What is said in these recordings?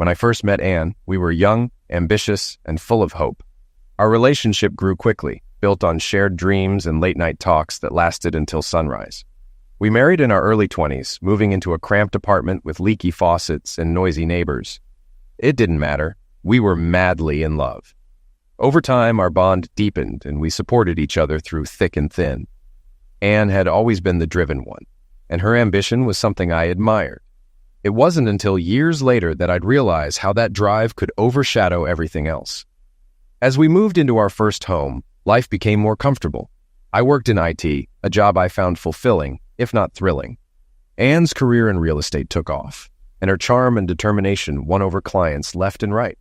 When I first met Anne, we were young, ambitious, and full of hope. Our relationship grew quickly, built on shared dreams and late-night talks that lasted until sunrise. We married in our early 20s, moving into a cramped apartment with leaky faucets and noisy neighbors. It didn't matter. We were madly in love. Over time, our bond deepened, and we supported each other through thick and thin. Anne had always been the driven one, and her ambition was something I admired. It wasn't until years later that I'd realize how that drive could overshadow everything else. As we moved into our first home, life became more comfortable. I worked in IT, a job I found fulfilling, if not thrilling. Anne's career in real estate took off, and her charm and determination won over clients left and right.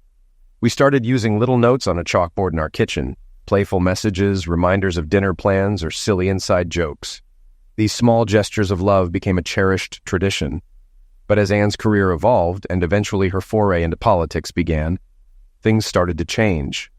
We started using little notes on a chalkboard in our kitchen, playful messages, reminders of dinner plans, or silly inside jokes. These small gestures of love became a cherished tradition. But as Anne's career evolved and eventually her foray into politics began, things started to change.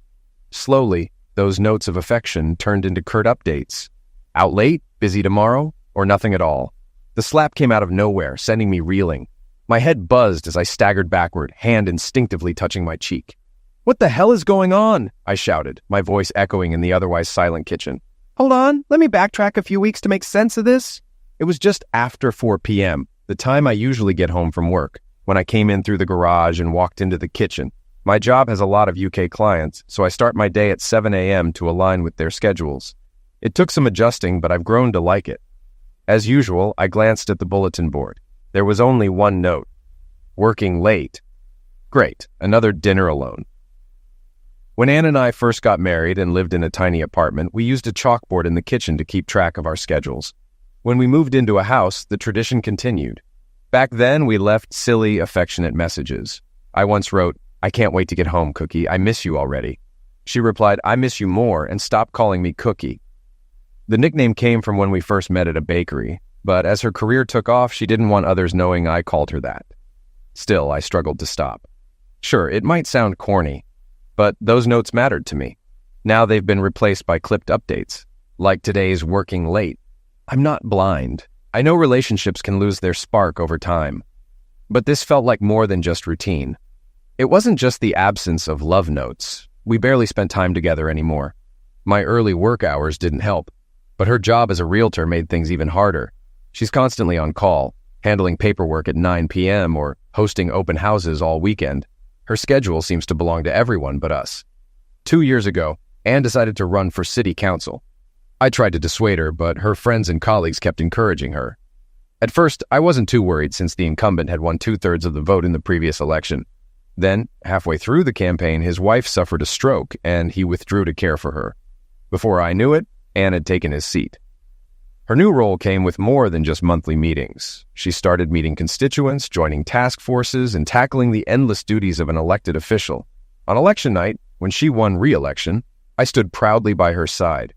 Slowly, those notes of affection turned into curt updates. Out late, busy tomorrow, or nothing at all. The slap came out of nowhere, sending me reeling. My head buzzed as I staggered backward, hand instinctively touching my cheek. "What the hell is going on?" I shouted, my voice echoing in the otherwise silent kitchen. "Hold on, let me backtrack a few weeks to make sense of this." It was just after 4 p.m., the time I usually get home from work, when I came in through the garage and walked into the kitchen. My job has a lot of UK clients, so I start my day at 7 a.m. to align with their schedules. It took some adjusting, but I've grown to like it. As usual, I glanced at the bulletin board. There was only one note. Working late. Great, another dinner alone. When Anne and I first got married and lived in a tiny apartment, we used a chalkboard in the kitchen to keep track of our schedules. When we moved into a house, the tradition continued. Back then, we left silly, affectionate messages. I once wrote, "I can't wait to get home, Cookie. I miss you already." She replied, "I miss you more, and stop calling me Cookie." The nickname came from when we first met at a bakery, but as her career took off, she didn't want others knowing I called her that. Still, I struggled to stop. Sure, it might sound corny, but those notes mattered to me. Now they've been replaced by clipped updates, like today's working late. I'm not blind. I know relationships can lose their spark over time. But this felt like more than just routine. It wasn't just the absence of love notes. We barely spent time together anymore. My early work hours didn't help, but her job as a realtor made things even harder. She's constantly on call, handling paperwork at 9 p.m. or hosting open houses all weekend. Her schedule seems to belong to everyone but us. 2 years ago, Anne decided to run for city council. I tried to dissuade her, but her friends and colleagues kept encouraging her. At first, I wasn't too worried since the incumbent had won 2/3 of the vote in the previous election. Then, halfway through the campaign, his wife suffered a stroke, and he withdrew to care for her. Before I knew it, Anne had taken his seat. Her new role came with more than just monthly meetings. She started meeting constituents, joining task forces, and tackling the endless duties of an elected official. On election night, when she won re-election, I stood proudly by her side.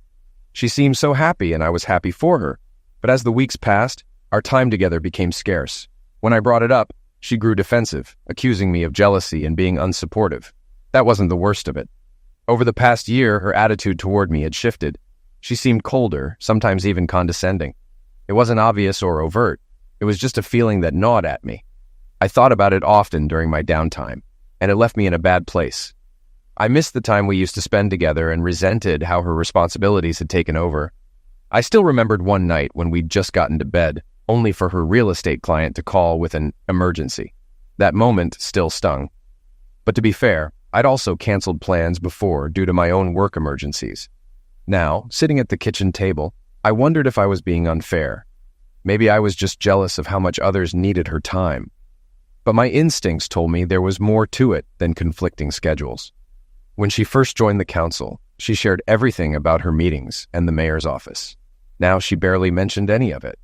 She seemed so happy, and I was happy for her. But as the weeks passed, our time together became scarce. When I brought it up, she grew defensive, accusing me of jealousy and being unsupportive. That wasn't the worst of it. Over the past year, her attitude toward me had shifted. She seemed colder, sometimes even condescending. It wasn't obvious or overt. It was just a feeling that gnawed at me. I thought about it often during my downtime, and it left me in a bad place. I missed the time we used to spend together and resented how her responsibilities had taken over. I still remembered one night when we'd just gotten to bed, only for her real estate client to call with an emergency. That moment still stung. But to be fair, I'd also canceled plans before due to my own work emergencies. Now, sitting at the kitchen table, I wondered if I was being unfair. Maybe I was just jealous of how much others needed her time. But my instincts told me there was more to it than conflicting schedules. When she first joined the council, she shared everything about her meetings and the mayor's office. Now she barely mentioned any of it.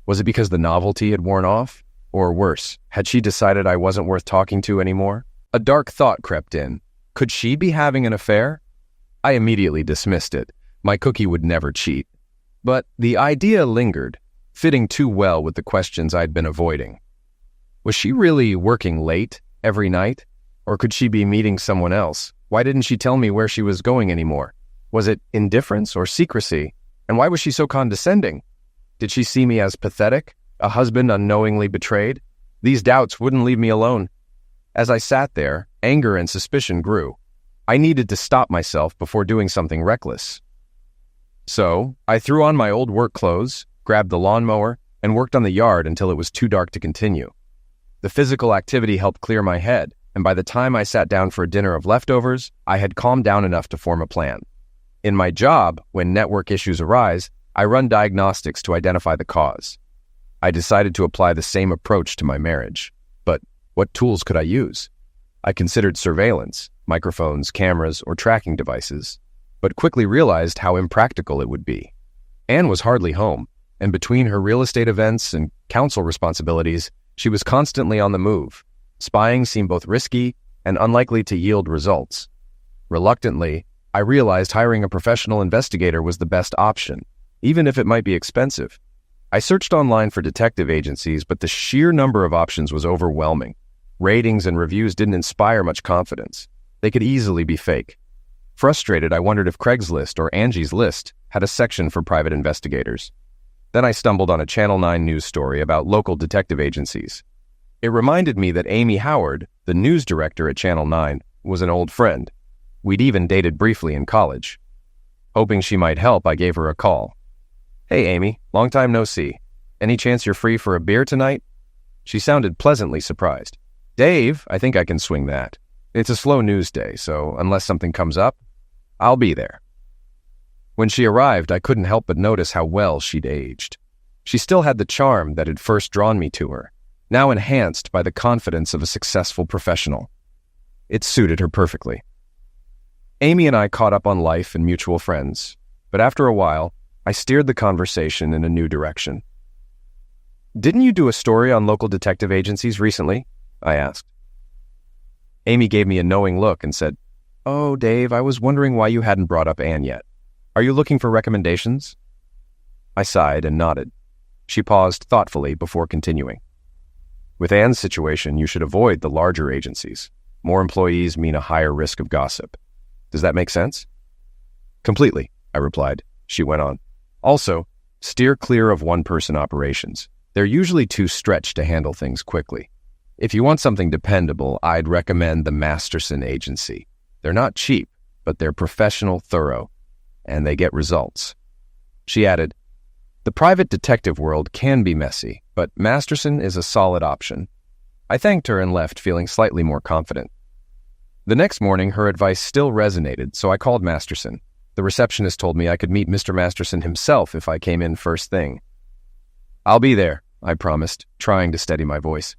Was it because the novelty had worn off? Or worse, had she decided I wasn't worth talking to anymore? A dark thought crept in. Could she be having an affair? I immediately dismissed it. My Cookie would never cheat. But the idea lingered, fitting too well with the questions I'd been avoiding. Was she really working late every night? Or could she be meeting someone else? Why didn't she tell me where she was going anymore? Was it indifference or secrecy? And why was she so condescending? Did she see me as pathetic, a husband unknowingly betrayed? These doubts wouldn't leave me alone. As I sat there, anger and suspicion grew. I needed to stop myself before doing something reckless. So, I threw on my old work clothes, grabbed the lawnmower, and worked on the yard until it was too dark to continue. The physical activity helped clear my head, and by the time I sat down for a dinner of leftovers, I had calmed down enough to form a plan. In my job, when network issues arise, I run diagnostics to identify the cause. I decided to apply the same approach to my marriage. But what tools could I use? I considered surveillance, microphones, cameras, or tracking devices, but quickly realized how impractical it would be. Anne was hardly home, and between her real estate events and counsel responsibilities, she was constantly on the move. Spying seemed both risky and unlikely to yield results. Reluctantly, I realized hiring a professional investigator was the best option, even if it might be expensive. I searched online for detective agencies, but the sheer number of options was overwhelming. Ratings and reviews didn't inspire much confidence. They could easily be fake. Frustrated, I wondered if Craigslist or Angie's List had a section for private investigators. Then I stumbled on a Channel 9 news story about local detective agencies. It reminded me that Amy Howard, the news director at Channel 9, was an old friend. We'd even dated briefly in college. Hoping she might help, I gave her a call. "Hey, Amy, long time no see. Any chance you're free for a beer tonight?" She sounded pleasantly surprised. "Dave, I think I can swing that. It's a slow news day, so unless something comes up, I'll be there." When she arrived, I couldn't help but notice how well she'd aged. She still had the charm that had first drawn me to her, now enhanced by the confidence of a successful professional. It suited her perfectly. Amy and I caught up on life and mutual friends, but after a while, I steered the conversation in a new direction. "Didn't you do a story on local detective agencies recently?" I asked. Amy gave me a knowing look and said, "Oh, Dave, I was wondering why you hadn't brought up Anne yet. Are you looking for recommendations?" I sighed and nodded. She paused thoughtfully before continuing. "With Anne's situation, you should avoid the larger agencies. More employees mean a higher risk of gossip. Does that make sense?" "Completely," I replied. She went on. "Also, steer clear of one-person operations. They're usually too stretched to handle things quickly. If you want something dependable, I'd recommend the Masterson Agency. They're not cheap, but they're professional, thorough, and they get results." She added, "The private detective world can be messy, but Masterson is a solid option." I thanked her and left feeling slightly more confident. The next morning, her advice still resonated, so I called Masterson. The receptionist told me I could meet Mr. Masterson himself if I came in first thing. "I'll be there," I promised, trying to steady my voice.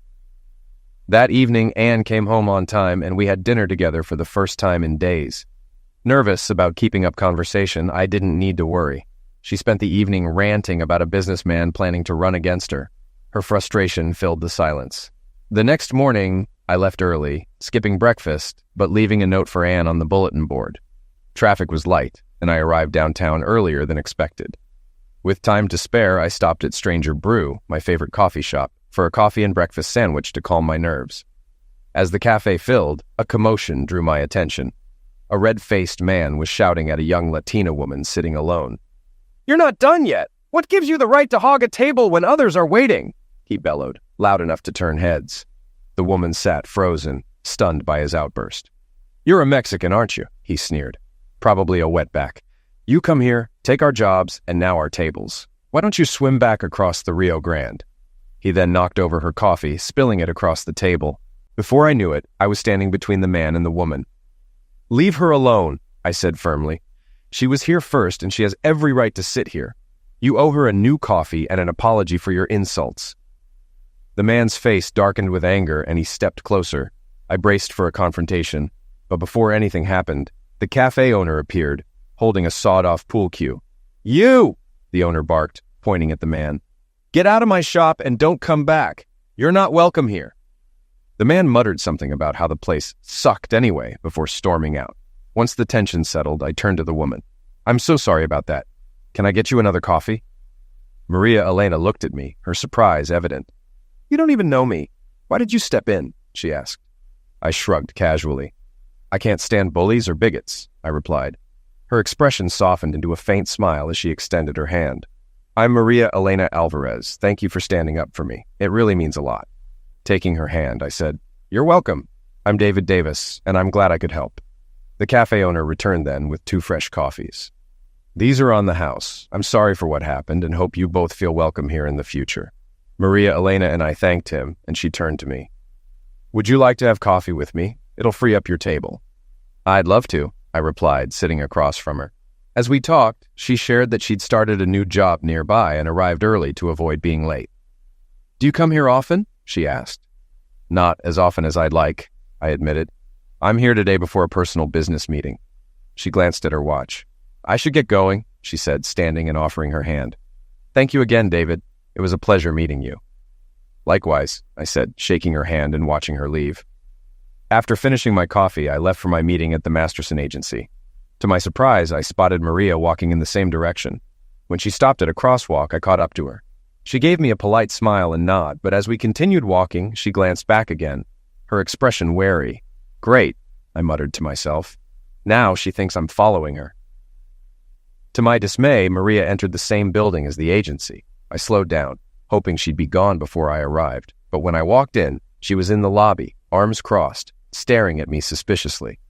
That evening, Anne came home on time, and we had dinner together for the first time in days. Nervous about keeping up conversation, I didn't need to worry. She spent the evening ranting about a businessman planning to run against her. Her frustration filled the silence. The next morning, I left early, skipping breakfast, but leaving a note for Anne on the bulletin board. Traffic was light, and I arrived downtown earlier than expected. With time to spare, I stopped at Stranger Brew, my favorite coffee shop, for a coffee and breakfast sandwich to calm my nerves. As the cafe filled, a commotion drew my attention. A red-faced man was shouting at a young Latina woman sitting alone. "You're not done yet! What gives you the right to hog a table when others are waiting?" he bellowed, loud enough to turn heads. The woman sat frozen, stunned by his outburst. "You're a Mexican, aren't you?" he sneered. "Probably a wetback. You come here, take our jobs, and now our tables. Why don't you swim back across the Rio Grande?" He then knocked over her coffee, spilling it across the table. Before I knew it, I was standing between the man and the woman. "Leave her alone," I said firmly. "She was here first, and she has every right to sit here. You owe her a new coffee and an apology for your insults." The man's face darkened with anger, and he stepped closer. I braced for a confrontation, but before anything happened, the cafe owner appeared, holding a sawed-off pool cue. "You!" the owner barked, pointing at the man. "Get out of my shop and don't come back. You're not welcome here." The man muttered something about how the place sucked anyway before storming out. Once the tension settled, I turned to the woman. "I'm so sorry about that. Can I get you another coffee?" Maria Elena looked at me, her surprise evident. "You don't even know me. Why did you step in?" she asked. I shrugged casually. "I can't stand bullies or bigots," I replied. Her expression softened into a faint smile as she extended her hand. "I'm Maria Elena Alvarez. Thank you for standing up for me. It really means a lot." Taking her hand, I said, "You're welcome. I'm David Davis, and I'm glad I could help." The cafe owner returned then with 2 fresh coffees. "These are on the house. I'm sorry for what happened and hope you both feel welcome here in the future." Maria Elena and I thanked him, and she turned to me. "Would you like to have coffee with me? It'll free up your table." "I'd love to," I replied, sitting across from her. As we talked, she shared that she'd started a new job nearby and arrived early to avoid being late. "Do you come here often?" she asked. "Not as often as I'd like," I admitted. "I'm here today before a personal business meeting." She glanced at her watch. "I should get going," she said, standing and offering her hand. "Thank you again, David. It was a pleasure meeting you." "Likewise," I said, shaking her hand and watching her leave. After finishing my coffee, I left for my meeting at the Masterson Agency. To my surprise, I spotted Maria walking in the same direction. When she stopped at a crosswalk, I caught up to her. She gave me a polite smile and nod, but as we continued walking, she glanced back again, her expression wary. "Great," I muttered to myself. "Now she thinks I'm following her." To my dismay, Maria entered the same building as the agency. I slowed down, hoping she'd be gone before I arrived, but when I walked in, she was in the lobby, arms crossed, staring at me suspiciously.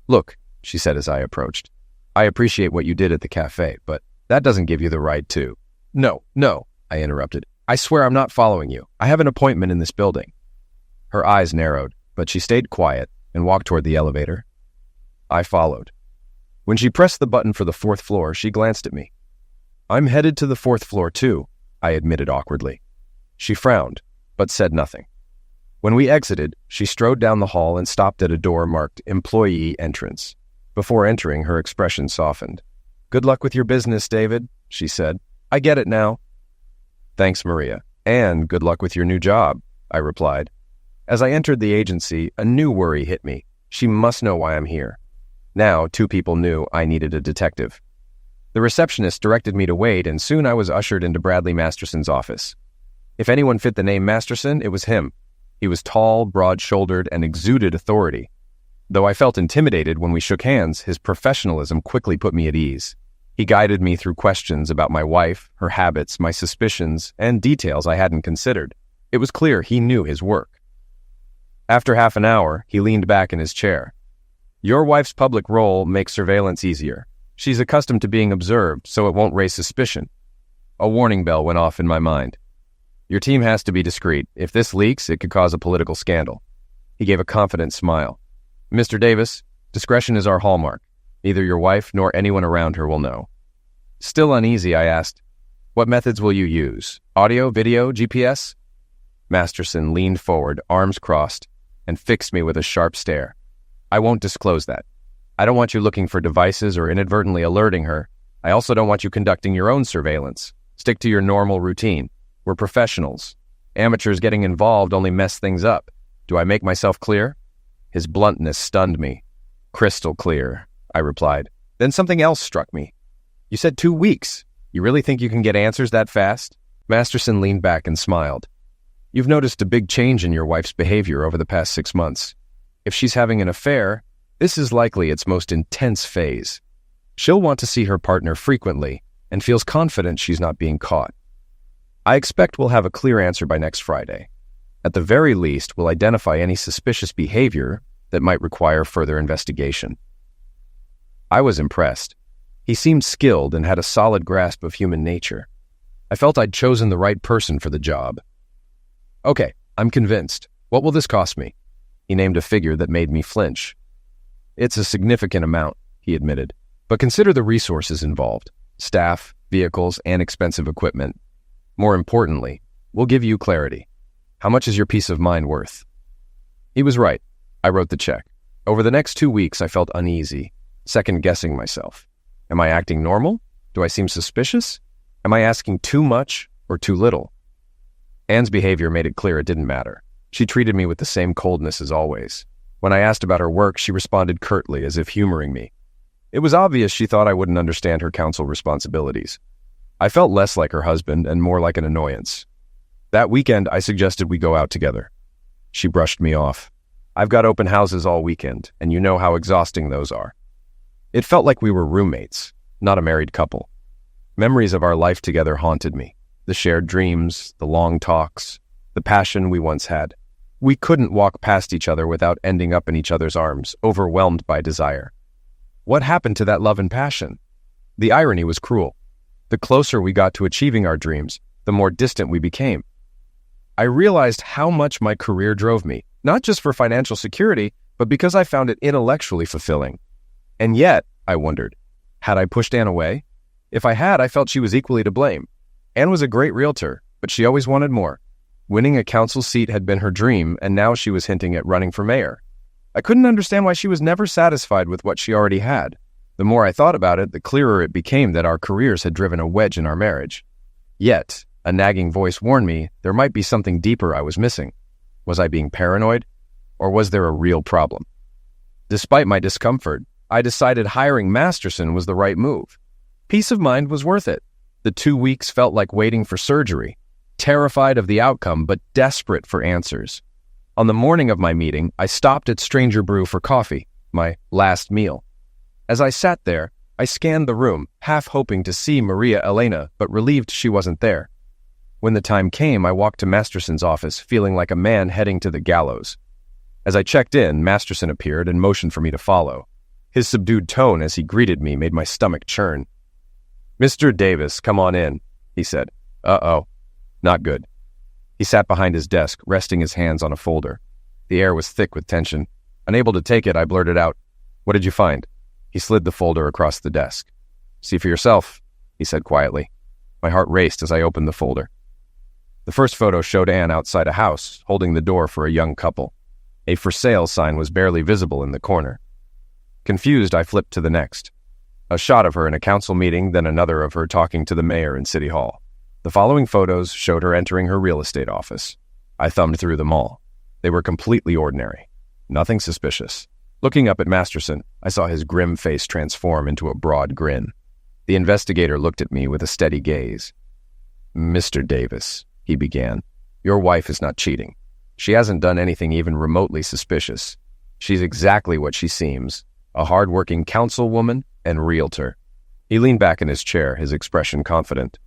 "Look," she said as I approached, "I appreciate what you did at the cafe, but that doesn't give you the right to—" No, I interrupted. "I swear I'm not following you. I have an appointment in this building." Her eyes narrowed, but she stayed quiet and walked toward the elevator. I followed. When she pressed the button for the 4th floor, she glanced at me. "I'm headed to the 4th floor too," I admitted awkwardly. She frowned, but said nothing. When we exited, she strode down the hall and stopped at a door marked Employee Entrance. Before entering, her expression softened. "Good luck with your business, David," she said. "I get it now." "Thanks, Maria. And good luck with your new job," I replied. As I entered the agency, a new worry hit me. She must know why I'm here. Now, 2 people knew I needed a detective. The receptionist directed me to wait, and soon I was ushered into Bradley Masterson's office. If anyone fit the name Masterson, it was him. He was tall, broad-shouldered, and exuded authority. Though I felt intimidated when we shook hands, his professionalism quickly put me at ease. He guided me through questions about my wife, her habits, my suspicions, and details I hadn't considered. It was clear he knew his work. After half an hour, he leaned back in his chair. "Your wife's public role makes surveillance easier. She's accustomed to being observed, so it won't raise suspicion." A warning bell went off in my mind. "Your team has to be discreet. If this leaks, it could cause a political scandal." He gave a confident smile. "Mr. Davis, discretion is our hallmark. Neither your wife nor anyone around her will know." Still uneasy, I asked, "What methods will you use? Audio, video, GPS?" Masterson leaned forward, arms crossed, and fixed me with a sharp stare. "I won't disclose that. I don't want you looking for devices or inadvertently alerting her. I also don't want you conducting your own surveillance. Stick to your normal routine. We're professionals. Amateurs getting involved only mess things up. Do I make myself clear?" His bluntness stunned me. "Crystal clear," I replied. Then something else struck me. "You said 2 weeks. You really think you can get answers that fast?" Masterson leaned back and smiled. "You've noticed a big change in your wife's behavior over the past 6 months. If she's having an affair, this is likely its most intense phase. She'll want to see her partner frequently and feels confident she's not being caught. I expect we'll have a clear answer by next Friday. At the very least, we'll identify any suspicious behavior that might require further investigation." I was impressed. He seemed skilled and had a solid grasp of human nature. I felt I'd chosen the right person for the job. "Okay, I'm convinced. What will this cost me?" He named a figure that made me flinch. "It's a significant amount," he admitted, "but consider the resources involved: staff, vehicles, and expensive equipment. More importantly, we'll give you clarity. How much is your peace of mind worth?" He was right. I wrote the check. Over the next 2 weeks, I felt uneasy, second-guessing myself. Am I acting normal? Do I seem suspicious? Am I asking too much or too little? Anne's behavior made it clear it didn't matter. She treated me with the same coldness as always. When I asked about her work, she responded curtly, as if humoring me. It was obvious she thought I wouldn't understand her counsel responsibilities. I felt less like her husband and more like an annoyance. That weekend, I suggested we go out together. She brushed me off. "I've got open houses all weekend, and you know how exhausting those are." It felt like we were roommates, not a married couple. Memories of our life together haunted me. The shared dreams, the long talks, the passion we once had. We couldn't walk past each other without ending up in each other's arms, overwhelmed by desire. What happened to that love and passion? The irony was cruel. The closer we got to achieving our dreams, the more distant we became. I realized how much my career drove me, not just for financial security, but because I found it intellectually fulfilling. And yet, I wondered, had I pushed Anne away? If I had, I felt she was equally to blame. Anne was a great realtor, but she always wanted more. Winning a council seat had been her dream, and now she was hinting at running for mayor. I couldn't understand why she was never satisfied with what she already had. The more I thought about it, the clearer it became that our careers had driven a wedge in our marriage. Yet, a nagging voice warned me there might be something deeper I was missing. Was I being paranoid? Or was there a real problem? Despite my discomfort, I decided hiring Masterson was the right move. Peace of mind was worth it. The 2 weeks felt like waiting for surgery, terrified of the outcome but desperate for answers. On the morning of my meeting, I stopped at Stranger Brew for coffee, my last meal. As I sat there, I scanned the room, half hoping to see Maria Elena, but relieved she wasn't there. When the time came, I walked to Masterson's office, feeling like a man heading to the gallows. As I checked in, Masterson appeared and motioned for me to follow. His subdued tone as he greeted me made my stomach churn. "Mr. Davis, come on in," he said. "Uh-oh. Not good." He sat behind his desk, resting his hands on a folder. The air was thick with tension. Unable to take it, I blurted out, "What did you find?" He slid the folder across the desk. "See for yourself," he said quietly. My heart raced as I opened the folder. The first photo showed Anne outside a house, holding the door for a young couple. A for sale sign was barely visible in the corner. Confused, I flipped to the next. A shot of her in a council meeting, then another of her talking to the mayor in City Hall. The following photos showed her entering her real estate office. I thumbed through them all. They were completely ordinary. Nothing suspicious. Looking up at Masterson, I saw his grim face transform into a broad grin. The investigator looked at me with a steady gaze. "Mr. Davis," he began, "your wife is not cheating. She hasn't done anything even remotely suspicious. She's exactly what she seems, a hard-working councilwoman and realtor." He leaned back in his chair, his expression confident.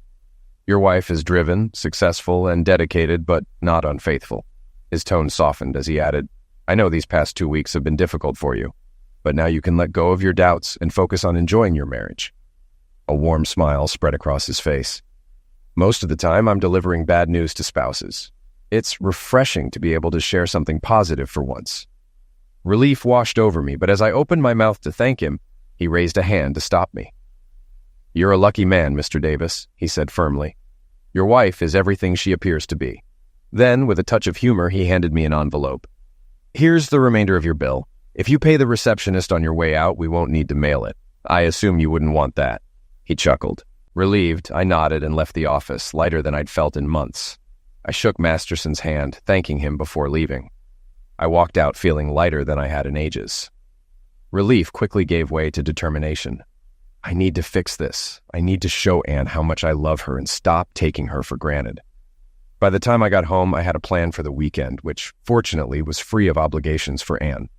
"Your wife is driven, successful, and dedicated, but not unfaithful." His tone softened as he added, "I know these past 2 weeks have been difficult for you, but now you can let go of your doubts and focus on enjoying your marriage." A warm smile spread across his face. "Most of the time, I'm delivering bad news to spouses. It's refreshing to be able to share something positive for once." Relief washed over me, but as I opened my mouth to thank him, he raised a hand to stop me. "You're a lucky man, Mr. Davis," he said firmly. "Your wife is everything she appears to be." Then, with a touch of humor, he handed me an envelope. "Here's the remainder of your bill. If you pay the receptionist on your way out, we won't need to mail it. I assume you wouldn't want that." He chuckled. Relieved, I nodded and left the office, lighter than I'd felt in months. I shook Masterson's hand, thanking him before leaving. I walked out feeling lighter than I had in ages. Relief quickly gave way to determination. I need to fix this. I need to show Anne how much I love her and stop taking her for granted. By the time I got home, I had a plan for the weekend, which fortunately was free of obligations for Anne.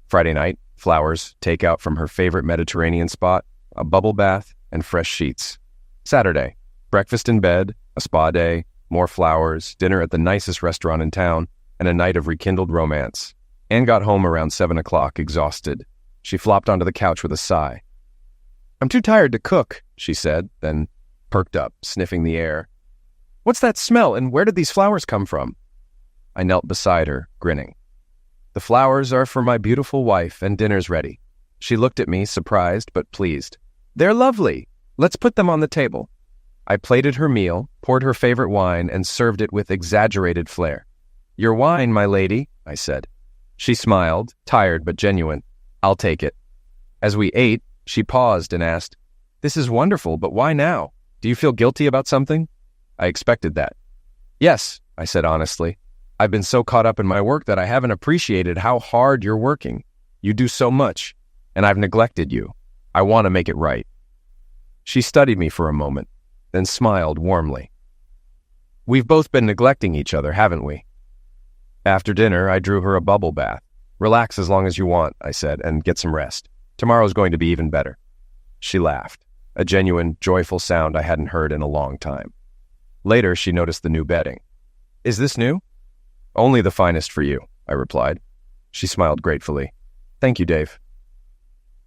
Friday night, flowers, takeout from her favorite Mediterranean spot, a bubble bath, and fresh sheets. Saturday, breakfast in bed, a spa day, more flowers, dinner at the nicest restaurant in town, and a night of rekindled romance. Anne got home around 7 o'clock, exhausted. She flopped onto the couch with a sigh. "I'm too tired to cook," she said, then perked up, sniffing the air. "What's that smell, and where did these flowers come from?" I knelt beside her, grinning. "The flowers are for my beautiful wife, and dinner's ready." She looked at me, surprised but pleased. "They're lovely. Let's put them on the table." I plated her meal, poured her favorite wine, and served it with exaggerated flair. "Your wine, my lady," I said. She smiled, tired but genuine. "I'll take it." As we ate, she paused and asked, "This is wonderful, but why now? Do you feel guilty about something?" I expected that. "Yes," I said honestly. "I've been so caught up in my work that I haven't appreciated how hard you're working. You do so much, and I've neglected you. I want to make it right." She studied me for a moment, then smiled warmly. "We've both been neglecting each other, haven't we?" After dinner, I drew her a bubble bath. "Relax as long as you want," I said, "and get some rest. Tomorrow's going to be even better." She laughed, a genuine, joyful sound I hadn't heard in a long time. Later, she noticed the new bedding. "Is this new?" Only the finest for you, I replied. She smiled gratefully. Thank you, Dave.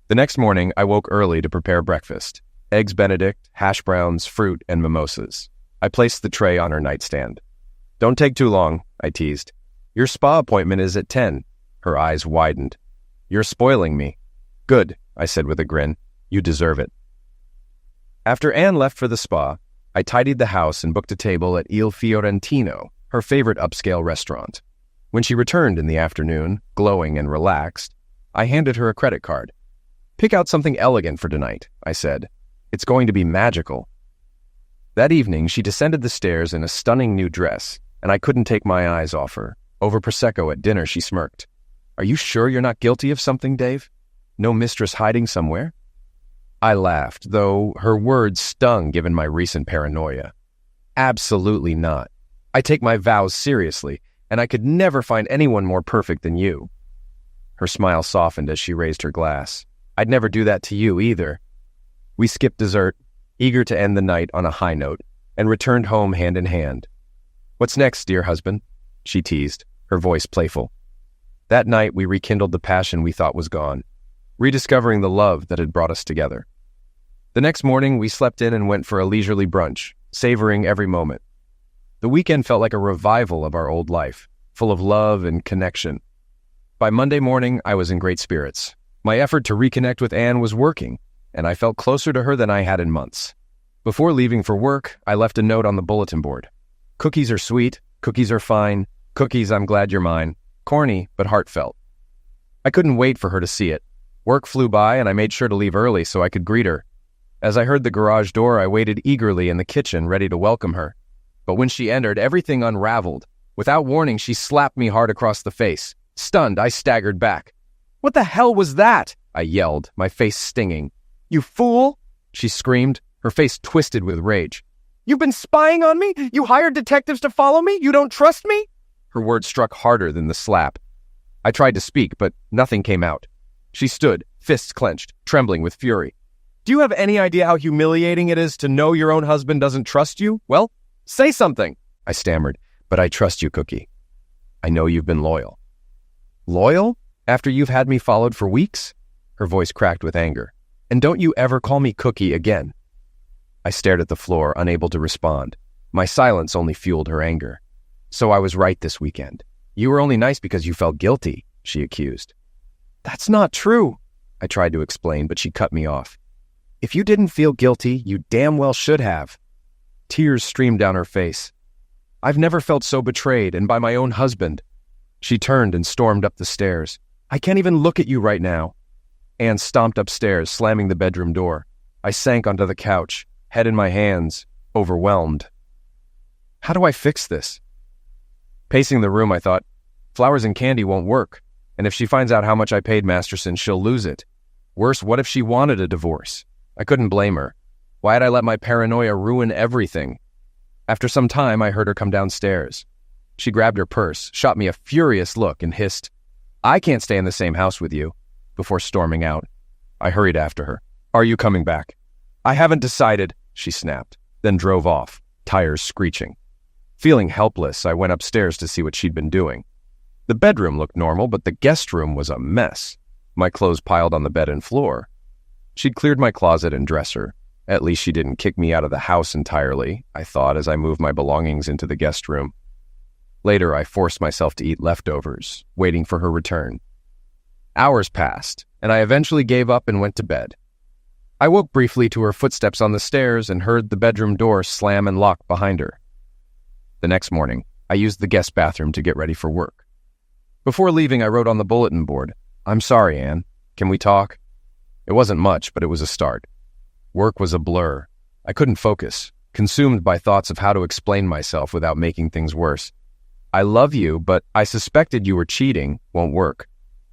The next morning, I woke early to prepare breakfast. Eggs Benedict, hash browns, fruit, and mimosas. I placed the tray on her nightstand. Don't take too long, I teased. Your spa appointment is at 10. Her eyes widened. You're spoiling me. Good, I said with a grin. You deserve it. After Anne left for the spa, I tidied the house and booked a table at Il Fiorentino, her favorite upscale restaurant. When she returned in the afternoon, glowing and relaxed, I handed her a credit card. Pick out something elegant for tonight, I said. It's going to be magical. That evening, she descended the stairs in a stunning new dress, and I couldn't take my eyes off her. Over Prosecco at dinner, she smirked. Are you sure you're not guilty of something, Dave? No mistress hiding somewhere? I laughed, though her words stung given my recent paranoia. Absolutely not. I take my vows seriously, and I could never find anyone more perfect than you. Her smile softened as she raised her glass. I'd never do that to you either. We skipped dessert, eager to end the night on a high note, and returned home hand in hand. What's next, dear husband? She teased, her voice playful. That night we rekindled the passion we thought was gone, rediscovering the love that had brought us together. The next morning we slept in and went for a leisurely brunch, savoring every moment. The weekend felt like a revival of our old life, full of love and connection. By Monday morning, I was in great spirits. My effort to reconnect with Anne was working, and I felt closer to her than I had in months. Before leaving for work, I left a note on the bulletin board. Cookies are sweet, cookies are fine, cookies I'm glad you're mine. Corny, but heartfelt. I couldn't wait for her to see it. Work flew by, and I made sure to leave early so I could greet her. As I heard the garage door, I waited eagerly in the kitchen, ready to welcome her. But when she entered, everything unraveled. Without warning, she slapped me hard across the face. Stunned, I staggered back. What the hell was that? I yelled, my face stinging. You fool! She screamed, her face twisted with rage. You've been spying on me? You hired detectives to follow me? You don't trust me? Her words struck harder than the slap. I tried to speak, but nothing came out. She stood, fists clenched, trembling with fury. Do you have any idea how humiliating it is to know your own husband doesn't trust you? Well, say something, I stammered. But I trust you, Cookie. I know you've been loyal. Loyal? After you've had me followed for weeks? Her voice cracked with anger. And don't you ever call me Cookie again. I stared at the floor, unable to respond. My silence only fueled her anger. So I was right this weekend. You were only nice because you felt guilty, she accused. That's not true, I tried to explain, but she cut me off. If you didn't feel guilty, you damn well should have. Tears streamed down her face. I've never felt so betrayed, and by my own husband. She turned and stormed up the stairs. I can't even look at you right now. Anne stomped upstairs, slamming the bedroom door. I sank onto the couch, head in my hands, overwhelmed. How do I fix this? Pacing the room, I thought, flowers and candy won't work, and if she finds out how much I paid Masterson, she'll lose it. Worse, what if she wanted a divorce? I couldn't blame her. Why had I let my paranoia ruin everything? After some time, I heard her come downstairs. She grabbed her purse, shot me a furious look, and hissed, I can't stay in the same house with you, before storming out. I hurried after her. Are you coming back? I haven't decided, she snapped, then drove off, tires screeching. Feeling helpless, I went upstairs to see what she'd been doing. The bedroom looked normal, but the guest room was a mess. My clothes piled on the bed and floor. She'd cleared my closet and dresser. At least she didn't kick me out of the house entirely, I thought as I moved my belongings into the guest room. Later, I forced myself to eat leftovers, waiting for her return. Hours passed, and I eventually gave up and went to bed. I woke briefly to her footsteps on the stairs and heard the bedroom door slam and lock behind her. The next morning, I used the guest bathroom to get ready for work. Before leaving, I wrote on the bulletin board, I'm sorry, Anne. Can we talk? It wasn't much, but it was a start. Work was a blur. I couldn't focus, consumed by thoughts of how to explain myself without making things worse. I love you, but I suspected you were cheating won't work.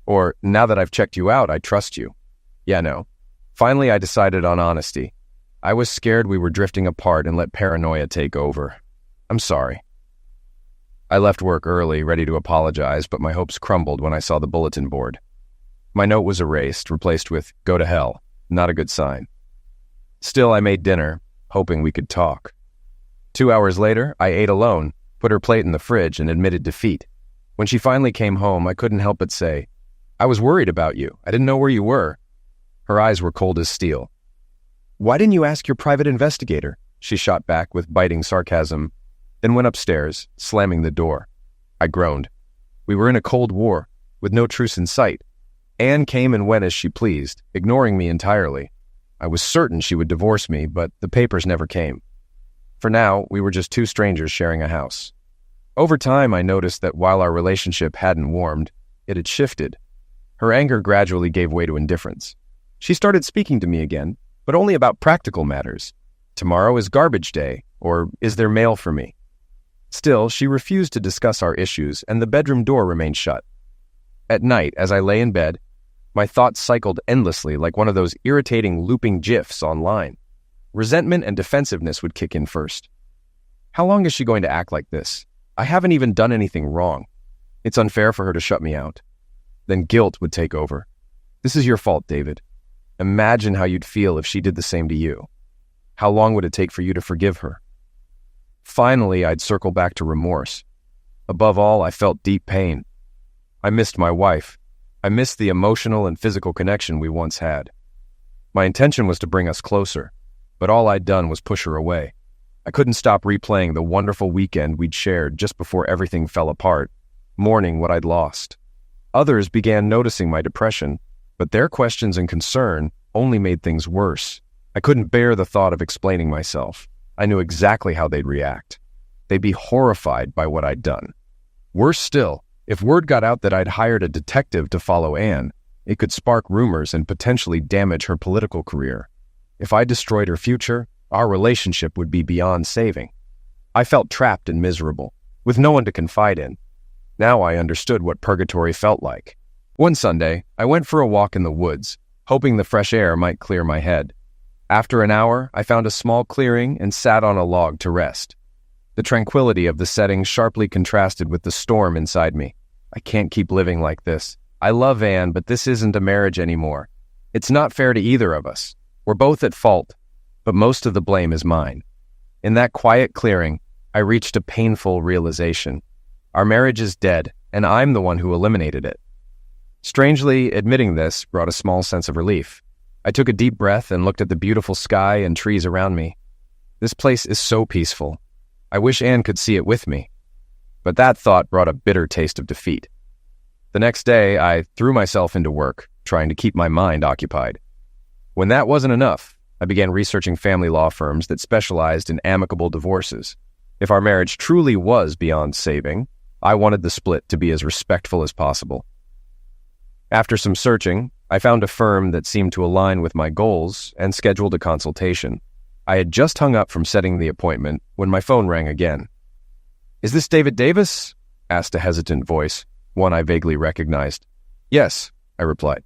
Or, now that I've checked you out, I trust you. Yeah, no. Finally, I decided on honesty. I was scared we were drifting apart and let paranoia take over. I'm sorry. I left work early, ready to apologize, but my hopes crumbled when I saw the bulletin board. My note was erased, replaced with, go to hell. Not a good sign. Still, I made dinner, hoping we could talk. 2 hours later, I ate alone, put her plate in the fridge, and admitted defeat. When she finally came home, I couldn't help but say, "I was worried about you. I didn't know where you were." Her eyes were cold as steel. "Why didn't you ask your private investigator?" she shot back with biting sarcasm, then went upstairs, slamming the door. I groaned. We were in a cold war, with no truce in sight. Anne came and went as she pleased, ignoring me entirely. I was certain she would divorce me, but the papers never came. For now, we were just two strangers sharing a house. Over time, I noticed that while our relationship hadn't warmed, it had shifted. Her anger gradually gave way to indifference. She started speaking to me again, but only about practical matters. Tomorrow is garbage day, or is there mail for me? Still, she refused to discuss our issues, and the bedroom door remained shut. At night, as I lay in bed, my thoughts cycled endlessly like one of those irritating looping GIFs online. Resentment and defensiveness would kick in first. How long is she going to act like this? I haven't even done anything wrong. It's unfair for her to shut me out. Then guilt would take over. This is your fault, David. Imagine how you'd feel if she did the same to you. How long would it take for you to forgive her? Finally, I'd circle back to remorse. Above all, I felt deep pain. I missed my wife. I missed the emotional and physical connection we once had. My intention was to bring us closer, but all I'd done was push her away. I couldn't stop replaying the wonderful weekend we'd shared just before everything fell apart, mourning what I'd lost. Others began noticing my depression, but their questions and concern only made things worse. I couldn't bear the thought of explaining myself. I knew exactly how they'd react. They'd be horrified by what I'd done. Worse still, if word got out that I'd hired a detective to follow Anne, it could spark rumors and potentially damage her political career. If I destroyed her future, our relationship would be beyond saving. I felt trapped and miserable, with no one to confide in. Now I understood what purgatory felt like. One Sunday, I went for a walk in the woods, hoping the fresh air might clear my head. After an hour, I found a small clearing and sat on a log to rest. The tranquility of the setting sharply contrasted with the storm inside me. I can't keep living like this. I love Anne, but this isn't a marriage anymore. It's not fair to either of us. We're both at fault, but most of the blame is mine. In that quiet clearing, I reached a painful realization. Our marriage is dead, and I'm the one who eliminated it. Strangely, admitting this brought a small sense of relief. I took a deep breath and looked at the beautiful sky and trees around me. This place is so peaceful. I wish Anne could see it with me. But that thought brought a bitter taste of defeat. The next day, I threw myself into work, trying to keep my mind occupied. When that wasn't enough, I began researching family law firms that specialized in amicable divorces. If our marriage truly was beyond saving, I wanted the split to be as respectful as possible. After some searching, I found a firm that seemed to align with my goals and scheduled a consultation. I had just hung up from setting the appointment when my phone rang again. "Is this David Davis?" asked a hesitant voice, one I vaguely recognized. "Yes," I replied.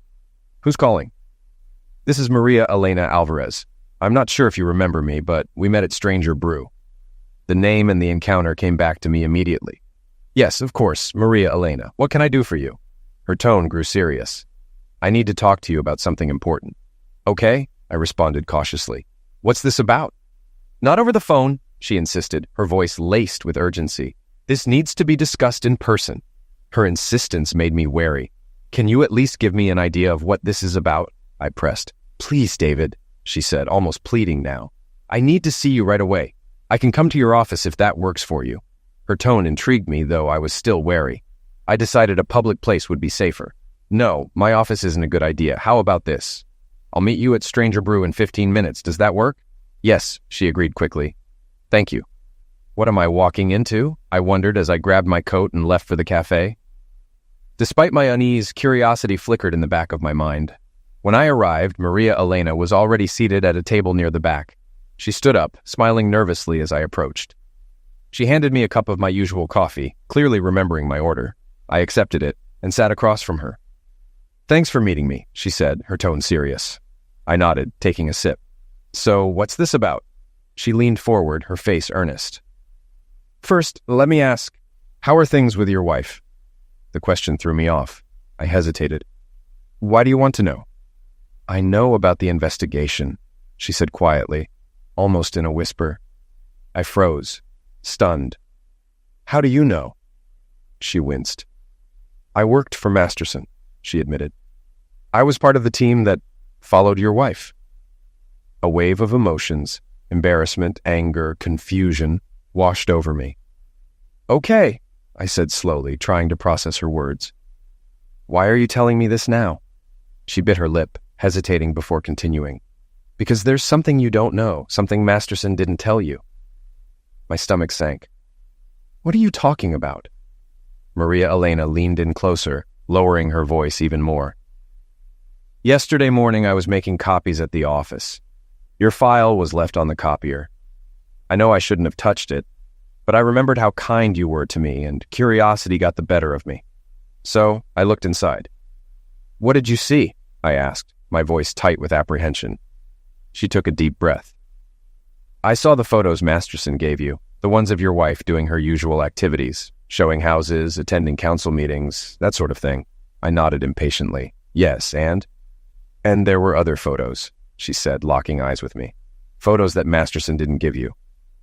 "Who's calling?" "This is Maria Elena Alvarez. I'm not sure if you remember me, but we met at Stranger Brew." The name and the encounter came back to me immediately. "Yes, of course, Maria Elena. What can I do for you?" Her tone grew serious. "I need to talk to you about something important." "Okay," I responded cautiously. "What's this about?" "Not over the phone," she insisted, her voice laced with urgency. "This needs to be discussed in person." Her insistence made me wary. "Can you at least give me an idea of what this is about?" I pressed. "Please, David," she said, almost pleading now. "I need to see you right away. I can come to your office if that works for you." Her tone intrigued me, though I was still wary. I decided a public place would be safer. "No, my office isn't a good idea. How about this? I'll meet you at Stranger Brew in 15 minutes. Does that work?" "Yes," she agreed quickly. "Thank you." What am I walking into? I wondered as I grabbed my coat and left for the cafe. Despite my unease, curiosity flickered in the back of my mind. When I arrived, Maria Elena was already seated at a table near the back. She stood up, smiling nervously as I approached. She handed me a cup of my usual coffee, clearly remembering my order. I accepted it and sat across from her. "Thanks for meeting me," she said, her tone serious. I nodded, taking a sip. "So, what's this about?" She leaned forward, her face earnest. "First, let me ask, how are things with your wife?" The question threw me off. I hesitated. "Why do you want to know?" "I know about the investigation," she said quietly, almost in a whisper. I froze, stunned. "How do you know?" She winced. I worked for Masterson, she admitted. I was part of the team that followed your wife. A wave of emotions, embarrassment, anger, confusion, washed over me. Okay, I said slowly, trying to process her words. Why are you telling me this now? She bit her lip, hesitating before continuing. Because there's something you don't know, something Masterson didn't tell you. My stomach sank. What are you talking about? Maria Elena leaned in closer, lowering her voice even more. Yesterday morning I was making copies at the office. Your file was left on the copier. I know I shouldn't have touched it, but I remembered how kind you were to me, and curiosity got the better of me. So I looked inside. What did you see? I asked, my voice tight with apprehension. She took a deep breath. I saw the photos Masterson gave you, the ones of your wife doing her usual activities, showing houses, attending council meetings, that sort of thing. I nodded impatiently. Yes, and? And there were other photos, she said, locking eyes with me. Photos that Masterson didn't give you.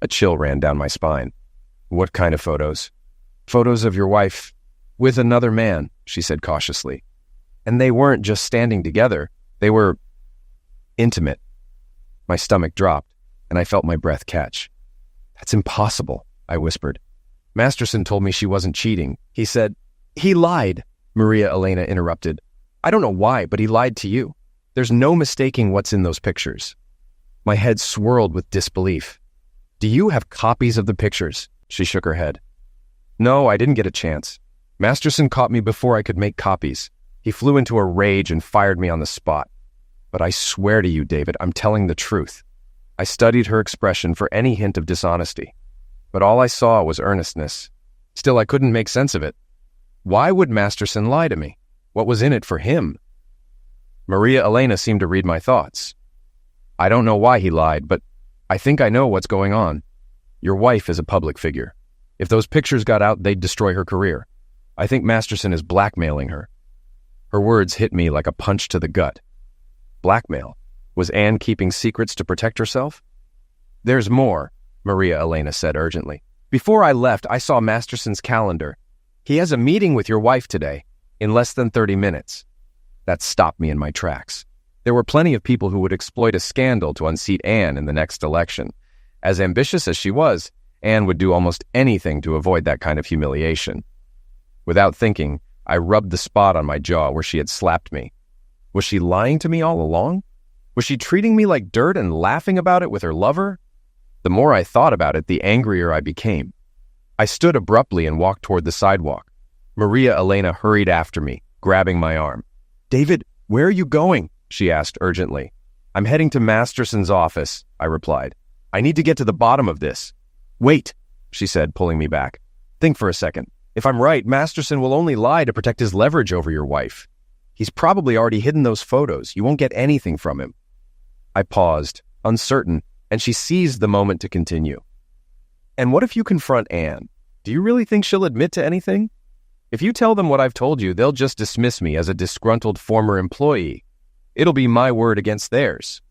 A chill ran down my spine. What kind of photos? Photos of your wife with another man, she said cautiously. And they weren't just standing together. They were intimate. My stomach dropped, and I felt my breath catch. That's impossible, I whispered. Masterson told me she wasn't cheating. He said, he lied, Maria Elena interrupted. I don't know why, but he lied to you. There's no mistaking what's in those pictures. My head swirled with disbelief. Do you have copies of the pictures? She shook her head. No, I didn't get a chance. Masterson caught me before I could make copies. He flew into a rage and fired me on the spot. But I swear to you, David, I'm telling the truth. I studied her expression for any hint of dishonesty, but all I saw was earnestness. Still, I couldn't make sense of it. Why would Masterson lie to me? What was in it for him? Maria Elena seemed to read my thoughts. I don't know why he lied, but I think I know what's going on. Your wife is a public figure. If those pictures got out, they'd destroy her career. I think Masterson is blackmailing her. Her words hit me like a punch to the gut. Blackmail? Was Anne keeping secrets to protect herself? There's more, Maria Elena said urgently. Before I left, I saw Masterson's calendar. He has a meeting with your wife today, in less than 30 minutes. That stopped me in my tracks. There were plenty of people who would exploit a scandal to unseat Anne in the next election. As ambitious as she was, Anne would do almost anything to avoid that kind of humiliation. Without thinking, I rubbed the spot on my jaw where she had slapped me. Was she lying to me all along? Was she treating me like dirt and laughing about it with her lover? The more I thought about it, the angrier I became. I stood abruptly and walked toward the sidewalk. Maria Elena hurried after me, grabbing my arm. David, where are you going? She asked urgently. I'm heading to Masterson's office, I replied. I need to get to the bottom of this. Wait, she said, pulling me back. Think for a second. If I'm right, Masterson will only lie to protect his leverage over your wife. He's probably already hidden those photos. You won't get anything from him. I paused, uncertain, and she seized the moment to continue. And what if you confront Anne? Do you really think she'll admit to anything? If you tell them what I've told you, they'll just dismiss me as a disgruntled former employee. It'll be my word against theirs.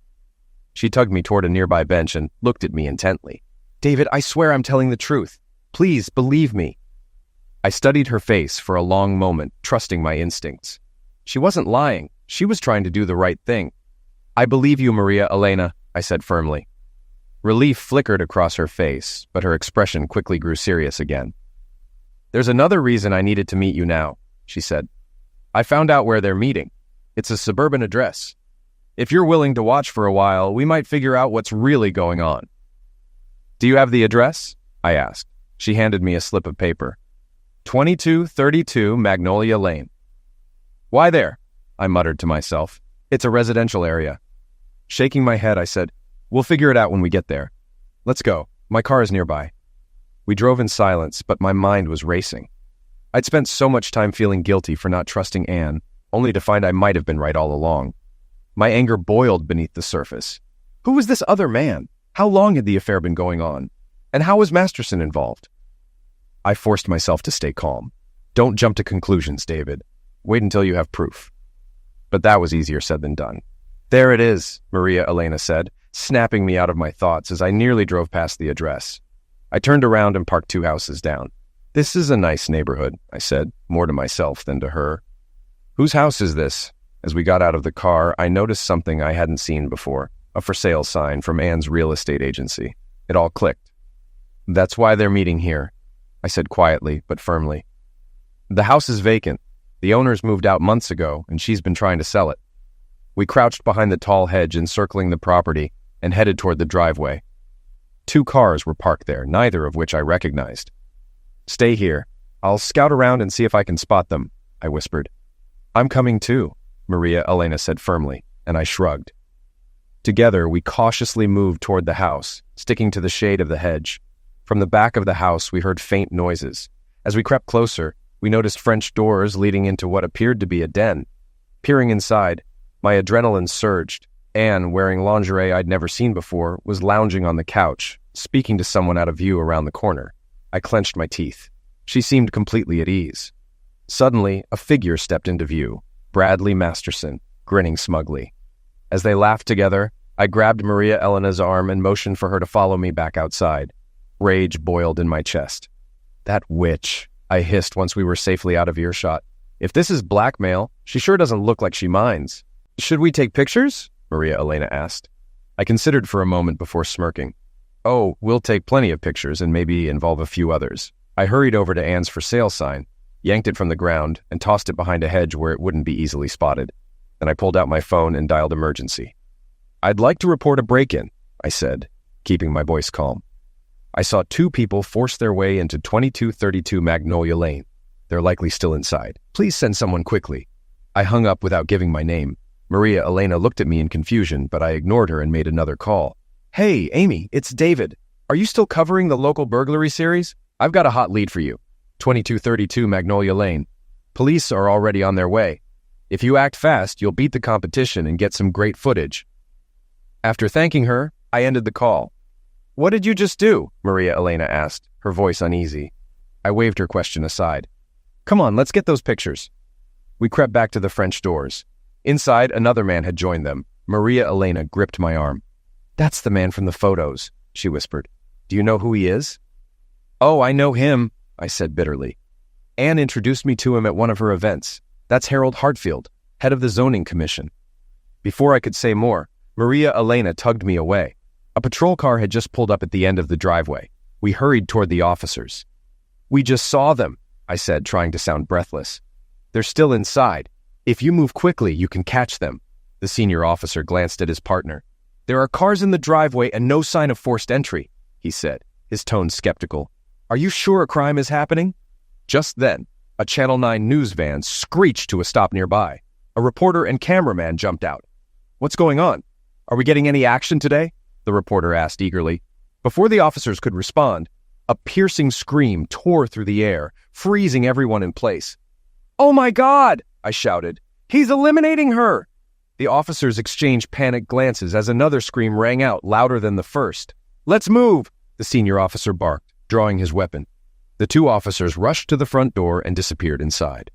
She tugged me toward a nearby bench and looked at me intently. David, I swear I'm telling the truth. Please believe me. I studied her face for a long moment, trusting my instincts. She wasn't lying. She was trying to do the right thing. I believe you, Maria Elena, I said firmly. Relief flickered across her face, but her expression quickly grew serious again. There's another reason I needed to meet you now, she said. I found out where they're meeting. It's a suburban address. If you're willing to watch for a while, we might figure out what's really going on. Do you have the address? I asked. She handed me a slip of paper. 2232 Magnolia Lane. Why there? I muttered to myself. It's a residential area. Shaking my head, I said, we'll figure it out when we get there. Let's go. My car is nearby. We drove in silence, but my mind was racing. I'd spent so much time feeling guilty for not trusting Anne, only to find I might have been right all along. My anger boiled beneath the surface. Who was this other man? How long had the affair been going on? And how was Masterson involved? I forced myself to stay calm. Don't jump to conclusions, David. Wait until you have proof. But that was easier said than done. There it is, Maria Elena said, snapping me out of my thoughts as I nearly drove past the address. I turned around and parked 2 houses down. "This is a nice neighborhood," I said, more to myself than to her. "Whose house is this?" As we got out of the car, I noticed something I hadn't seen before, a for sale sign from Anne's real estate agency. It all clicked. "That's why they're meeting here," I said quietly but firmly. "The house is vacant. The owners moved out months ago, and she's been trying to sell it." We crouched behind the tall hedge encircling the property and headed toward the driveway. 2 cars were parked there, neither of which I recognized. "Stay here. I'll scout around and see if I can spot them," I whispered. "I'm coming too," Maria Elena said firmly, and I shrugged. Together, we cautiously moved toward the house, sticking to the shade of the hedge. From the back of the house, we heard faint noises. As we crept closer, we noticed French doors leading into what appeared to be a den. Peering inside, my adrenaline surged. Anne, wearing lingerie I'd never seen before, was lounging on the couch, speaking to someone out of view around the corner. I clenched my teeth. She seemed completely at ease. Suddenly, a figure stepped into view, Bradley Masterson, grinning smugly. As they laughed together, I grabbed Maria Elena's arm and motioned for her to follow me back outside. Rage boiled in my chest. "That witch," I hissed once we were safely out of earshot. "If this is blackmail, she sure doesn't look like she minds." "Should we take pictures?" Maria Elena asked. I considered for a moment before smirking. "Oh, we'll take plenty of pictures and maybe involve a few others." I hurried over to Anne's for sale sign, yanked it from the ground, and tossed it behind a hedge where it wouldn't be easily spotted. Then I pulled out my phone and dialed emergency. "I'd like to report a break-in," I said, keeping my voice calm. "I saw 2 people force their way into 2232 Magnolia Lane. They're likely still inside. Please send someone quickly." I hung up without giving my name. Maria Elena looked at me in confusion, but I ignored her and made another call. "Hey, Amy, it's David. Are you still covering the local burglary series? I've got a hot lead for you. 2232 Magnolia Lane. Police are already on their way. If you act fast, you'll beat the competition and get some great footage." After thanking her, I ended the call. "What did you just do?" Maria Elena asked, her voice uneasy. I waved her question aside. "Come on, let's get those pictures." We crept back to the French doors. Inside, another man had joined them. Maria Elena gripped my arm. "That's the man from the photos," she whispered. "Do you know who he is?" "Oh, I know him," I said bitterly. "Anne introduced me to him at one of her events. That's Harold Hartfield, head of the Zoning Commission." Before I could say more, Maria Elena tugged me away. A patrol car had just pulled up at the end of the driveway. We hurried toward the officers. "We just saw them," I said, trying to sound breathless. "They're still inside. If you move quickly, you can catch them." The senior officer glanced at his partner. "There are cars in the driveway and no sign of forced entry," he said, his tone skeptical. "Are you sure a crime is happening?" Just then, a Channel 9 news van screeched to a stop nearby. A reporter and cameraman jumped out. "What's going on? Are we getting any action today?" the reporter asked eagerly. Before the officers could respond, a piercing scream tore through the air, freezing everyone in place. "Oh my God!" I shouted. "He's eliminating her!" The officers exchanged panicked glances as another scream rang out louder than the first. "Let's move!" the senior officer barked, drawing his weapon. The 2 officers rushed to the front door and disappeared inside.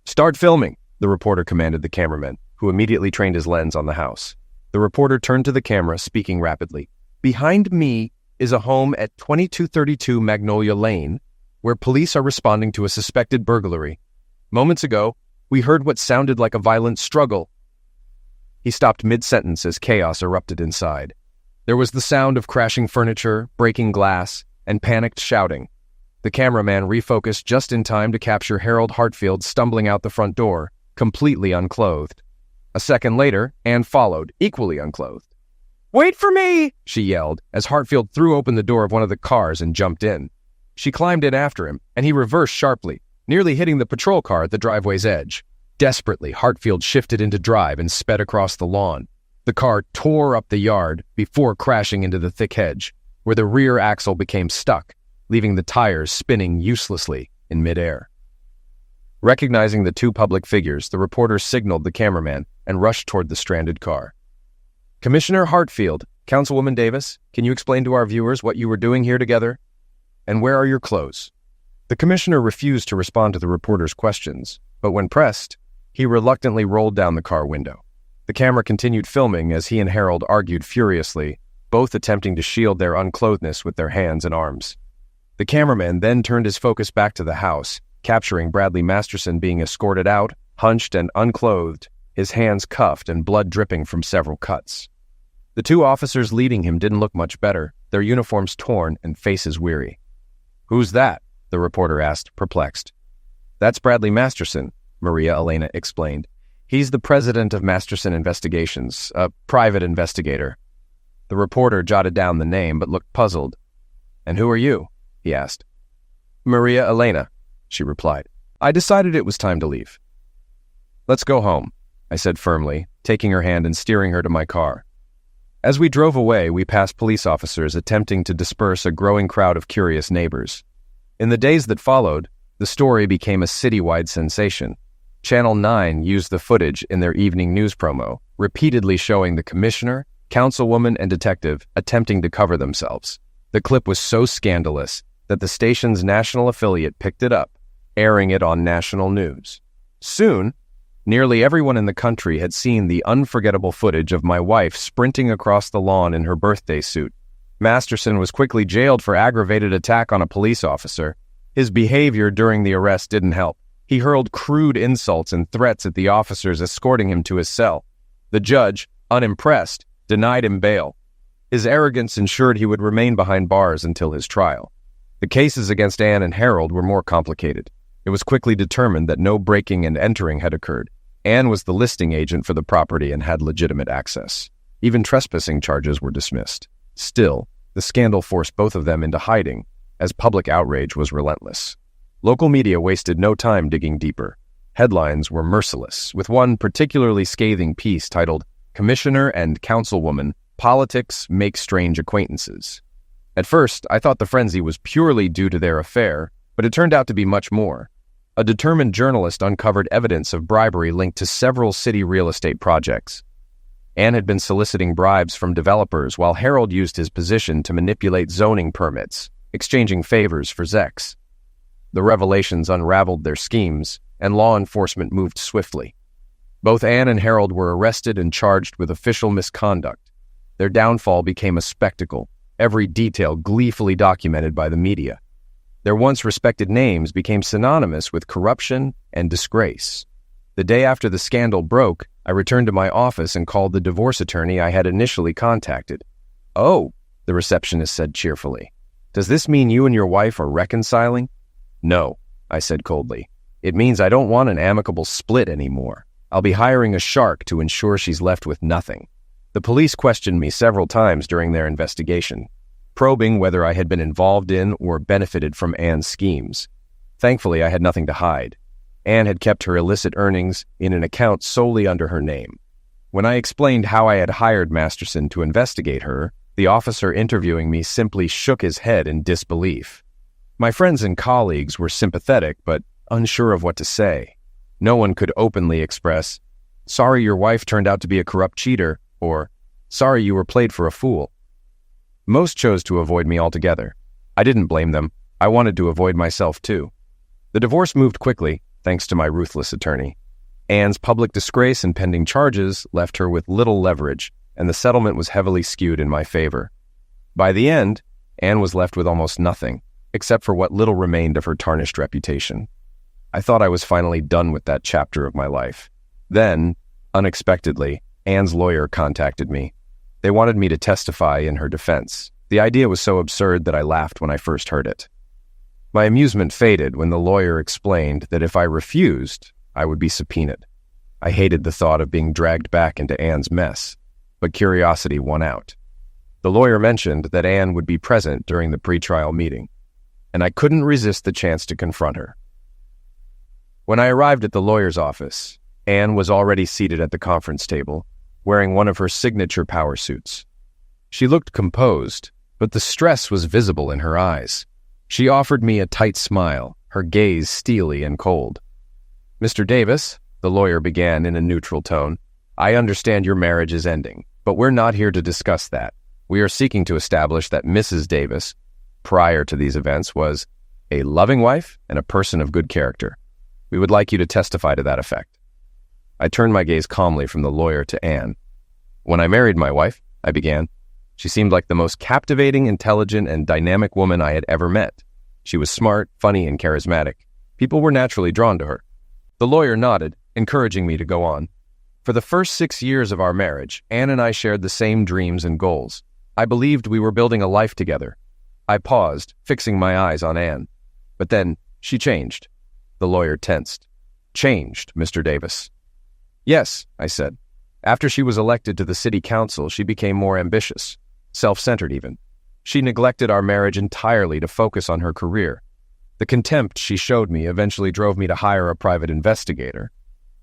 "Start filming," the reporter commanded the cameraman, who immediately trained his lens on the house. The reporter turned to the camera, speaking rapidly. "Behind me is a home at 2232 Magnolia Lane, where police are responding to a suspected burglary. Moments ago, we heard what sounded like a violent struggle." He stopped mid-sentence as chaos erupted inside. There was the sound of crashing furniture, breaking glass, and panicked shouting. The cameraman refocused just in time to capture Harold Hartfield stumbling out the front door, completely unclothed. A second later, Anne followed, equally unclothed. "Wait for me!" she yelled, as Hartfield threw open the door of one of the cars and jumped in. She climbed in after him, and he reversed sharply, nearly hitting the patrol car at the driveway's edge. Desperately, Hartfield shifted into drive and sped across the lawn. The car tore up the yard before crashing into the thick hedge, where the rear axle became stuck, leaving the tires spinning uselessly in midair. Recognizing the 2 public figures, the reporter signaled the cameraman and rushed toward the stranded car. "Commissioner Hartfield, Councilwoman Davis, can you explain to our viewers what you were doing here together? And where are your clothes?" The commissioner refused to respond to the reporter's questions, but when pressed, he reluctantly rolled down the car window. The camera continued filming as he and Harold argued furiously, both attempting to shield their unclothedness with their hands and arms. The cameraman then turned his focus back to the house, capturing Bradley Masterson being escorted out, hunched and unclothed, his hands cuffed and blood dripping from several cuts. The two officers leading him didn't look much better, their uniforms torn and faces weary. "Who's that?" the reporter asked, perplexed. "That's Bradley Masterson," Maria Elena explained. "He's the president of Masterson Investigations, a private investigator." The reporter jotted down the name but looked puzzled. "And who are you?" he asked. "Maria Elena," she replied. "I decided it was time to leave." "Let's go home," I said firmly, taking her hand and steering her to my car. As we drove away, we passed police officers attempting to disperse a growing crowd of curious neighbors. In the days that followed, the story became a citywide sensation. Channel 9 used the footage in their evening news promo, repeatedly showing the commissioner, councilwoman, and detective attempting to cover themselves. The clip was so scandalous that the station's national affiliate picked it up, airing it on national news. Soon, nearly everyone in the country had seen the unforgettable footage of my wife sprinting across the lawn in her birthday suit. Masterson was quickly jailed for aggravated attack on a police officer. His behavior during the arrest didn't help. He hurled crude insults and threats at the officers escorting him to his cell. The judge, unimpressed, denied him bail. His arrogance ensured he would remain behind bars until his trial. The cases against Anne and Harold were more complicated. It was quickly determined that no breaking and entering had occurred. Anne was the listing agent for the property and had legitimate access. Even trespassing charges were dismissed. Still, the scandal forced both of them into hiding, as public outrage was relentless. Local media wasted no time digging deeper. Headlines were merciless, with one particularly scathing piece titled, "Commissioner and Councilwoman, Politics Make Strange Acquaintances." At first, I thought the frenzy was purely due to their affair, but it turned out to be much more. A determined journalist uncovered evidence of bribery linked to several city real estate projects. Anne had been soliciting bribes from developers while Harold used his position to manipulate zoning permits, exchanging favors for Zex. The revelations unraveled their schemes, and law enforcement moved swiftly. Both Anne and Harold were arrested and charged with official misconduct. Their downfall became a spectacle, every detail gleefully documented by the media. Their once respected names became synonymous with corruption and disgrace. The day after the scandal broke, I returned to my office and called the divorce attorney I had initially contacted. "Oh," the receptionist said cheerfully. "Does this mean you and your wife are reconciling?" "No," I said coldly. "It means I don't want an amicable split anymore. I'll be hiring a shark to ensure she's left with nothing." The police questioned me several times during their investigation, probing whether I had been involved in or benefited from Anne's schemes. Thankfully, I had nothing to hide. Anne had kept her illicit earnings in an account solely under her name. When I explained how I had hired Masterson to investigate her, the officer interviewing me simply shook his head in disbelief. My friends and colleagues were sympathetic, but unsure of what to say. No one could openly express, "Sorry your wife turned out to be a corrupt cheater," or "Sorry you were played for a fool." Most chose to avoid me altogether. I didn't blame them. I wanted to avoid myself too. The divorce moved quickly, thanks to my ruthless attorney. Anne's public disgrace and pending charges left her with little leverage, and the settlement was heavily skewed in my favor. By the end, Anne was left with almost nothing, except for what little remained of her tarnished reputation. I thought I was finally done with that chapter of my life. Then, unexpectedly, Anne's lawyer contacted me. They wanted me to testify in her defense. The idea was so absurd that I laughed when I first heard it. My amusement faded when the lawyer explained that if I refused, I would be subpoenaed. I hated the thought of being dragged back into Anne's mess, but curiosity won out. The lawyer mentioned that Anne would be present during the pretrial meeting, and I couldn't resist the chance to confront her. When I arrived at the lawyer's office, Anne was already seated at the conference table, wearing one of her signature power suits. She looked composed, but the stress was visible in her eyes. She offered me a tight smile, her gaze steely and cold. "Mr. Davis," the lawyer began in a neutral tone, "I understand your marriage is ending, but we're not here to discuss that. We are seeking to establish that Mrs. Davis, prior to these events, was a loving wife and a person of good character. We would like you to testify to that effect." I turned my gaze calmly from the lawyer to Anne. "When I married my wife," I began, "she seemed like the most captivating, intelligent, and dynamic woman I had ever met. She was smart, funny, and charismatic. People were naturally drawn to her. The lawyer nodded, encouraging me to go on. For the first 6 years of our marriage, Anne and I shared the same dreams and goals. I believed we were building a life together. I paused, fixing my eyes on Anne. But then, she changed. The lawyer tensed. Changed, Mr. Davis. Yes, I said. After she was elected to the city council, she became more ambitious, self-centered even. She neglected our marriage entirely to focus on her career. The contempt she showed me eventually drove me to hire a private investigator.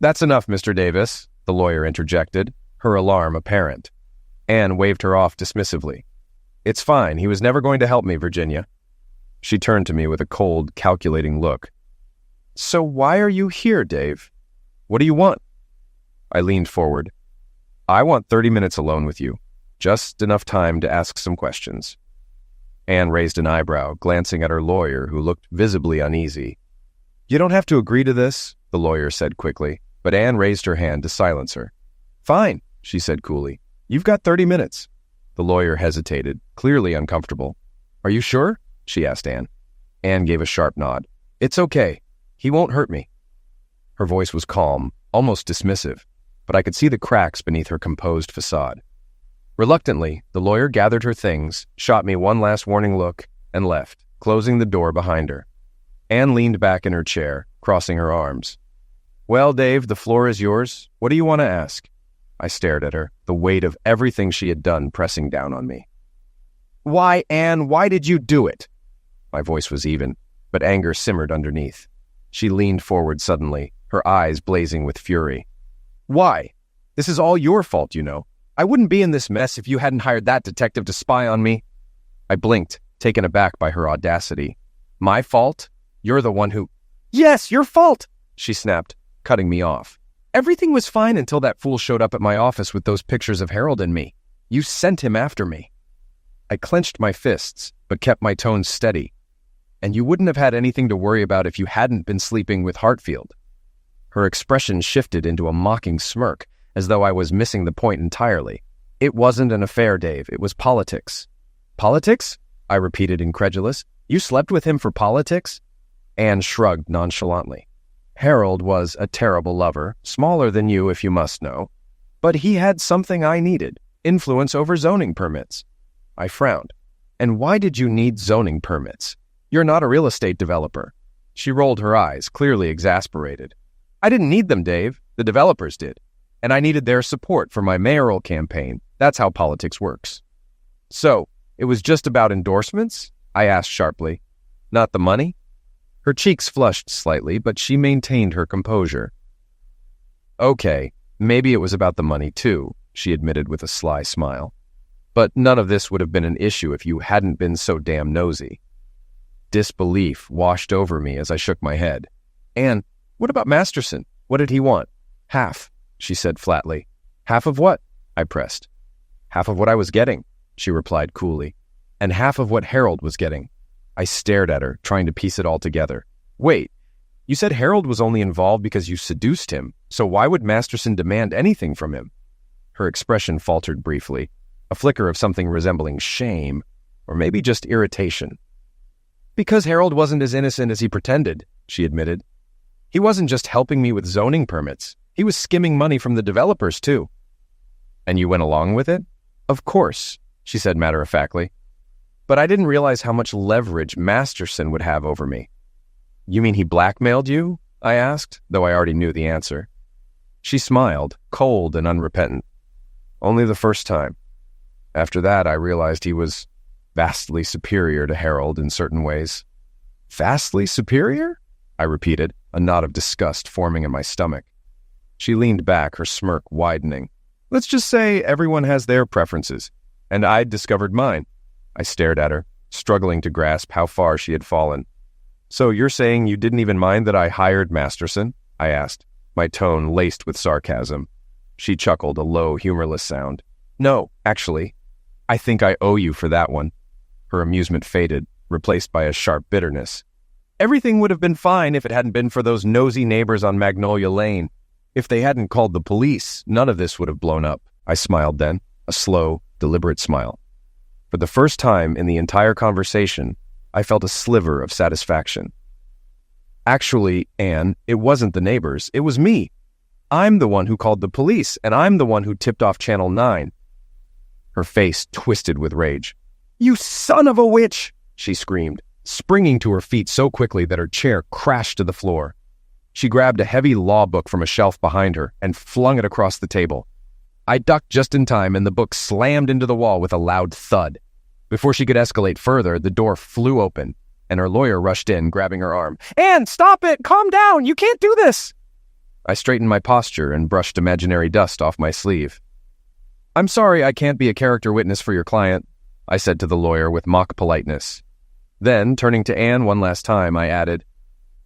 That's enough, Mr. Davis, the lawyer interjected, her alarm apparent. Anne waved her off dismissively. It's fine, he was never going to help me, Virginia. She turned to me with a cold, calculating look. So why are you here, Dave? What do you want? I leaned forward. I want 30 minutes alone with you. Just enough time to ask some questions. Anne raised an eyebrow, glancing at her lawyer, who looked visibly uneasy. You don't have to agree to this, the lawyer said quickly, but Anne raised her hand to silence her. Fine, she said coolly. You've got 30 minutes. The lawyer hesitated, clearly uncomfortable. Are you sure? She asked Anne. Anne gave a sharp nod. It's okay. He won't hurt me. Her voice was calm, almost dismissive, but I could see the cracks beneath her composed facade. Reluctantly, the lawyer gathered her things, shot me one last warning look, and left, closing the door behind her. Anne leaned back in her chair, crossing her arms. Well, Dave, the floor is yours. What do you want to ask? I stared at her, the weight of everything she had done pressing down on me. Why, Anne, why did you do it? My voice was even, but anger simmered underneath. She leaned forward suddenly, her eyes blazing with fury. Why? This is all your fault, you know. I wouldn't be in this mess if you hadn't hired that detective to spy on me. I blinked, taken aback by her audacity. My fault? You're the one who... Yes, your fault, she snapped, cutting me off. Everything was fine until that fool showed up at my office with those pictures of Harold and me. You sent him after me. I clenched my fists, but kept my tone steady. And you wouldn't have had anything to worry about if you hadn't been sleeping with Hartfield. Her expression shifted into a mocking smirk, as though I was missing the point entirely. It wasn't an affair, Dave. It was politics. Politics? I repeated, incredulous. You slept with him for politics? Anne shrugged nonchalantly. Harold was a terrible lover, smaller than you if you must know. But he had something I needed, influence over zoning permits. I frowned. And why did you need zoning permits? You're not a real estate developer. She rolled her eyes, clearly exasperated. I didn't need them, Dave. The developers did. And I needed their support for my mayoral campaign. That's how politics works. So, it was just about endorsements? I asked sharply. Not the money? Her cheeks flushed slightly, but she maintained her composure. Okay, maybe it was about the money too, she admitted with a sly smile. But none of this would have been an issue if you hadn't been so damn nosy. Disbelief washed over me as I shook my head. Anne, what about Masterson? What did he want? Half, she said flatly. Half of what? I pressed. Half of what I was getting, she replied coolly. And half of what Harold was getting. I stared at her, trying to piece it all together. Wait, you said Harold was only involved because you seduced him, so why would Masterson demand anything from him? Her expression faltered briefly, a flicker of something resembling shame, or maybe just irritation. Because Harold wasn't as innocent as he pretended, she admitted. He wasn't just helping me with zoning permits. He was skimming money from the developers, too. And you went along with it? Of course, she said matter-of-factly. But I didn't realize how much leverage Masterson would have over me. You mean he blackmailed you? I asked, though I already knew the answer. She smiled, cold and unrepentant. Only the first time. After that, I realized he was vastly superior to Harold in certain ways. Vastly superior? I repeated, a knot of disgust forming in my stomach. She leaned back, her smirk widening. Let's just say everyone has their preferences, and I'd discovered mine. I stared at her, struggling to grasp how far she had fallen. So you're saying you didn't even mind that I hired Masterson? I asked, my tone laced with sarcasm. She chuckled, a low, humorless sound. No, actually, I think I owe you for that one. Her amusement faded, replaced by a sharp bitterness. Everything would have been fine if it hadn't been for those nosy neighbors on Magnolia Lane. If they hadn't called the police, none of this would have blown up. I smiled then, a slow, deliberate smile. For the first time in the entire conversation, I felt a sliver of satisfaction. Actually, Anne, it wasn't the neighbors, it was me. I'm the one who called the police, and I'm the one who tipped off Channel 9. Her face twisted with rage. "You son of a witch!" she screamed, springing to her feet so quickly that her chair crashed to the floor. She grabbed a heavy law book from a shelf behind her and flung it across the table. I ducked just in time, and the book slammed into the wall with a loud thud. Before she could escalate further, the door flew open, and her lawyer rushed in, grabbing her arm. "Anne, stop it! Calm down! You can't do this!" I straightened my posture and brushed imaginary dust off my sleeve. "I'm sorry I can't be a character witness for your client," I said to the lawyer with mock politeness. Then, turning to Anne one last time, I added,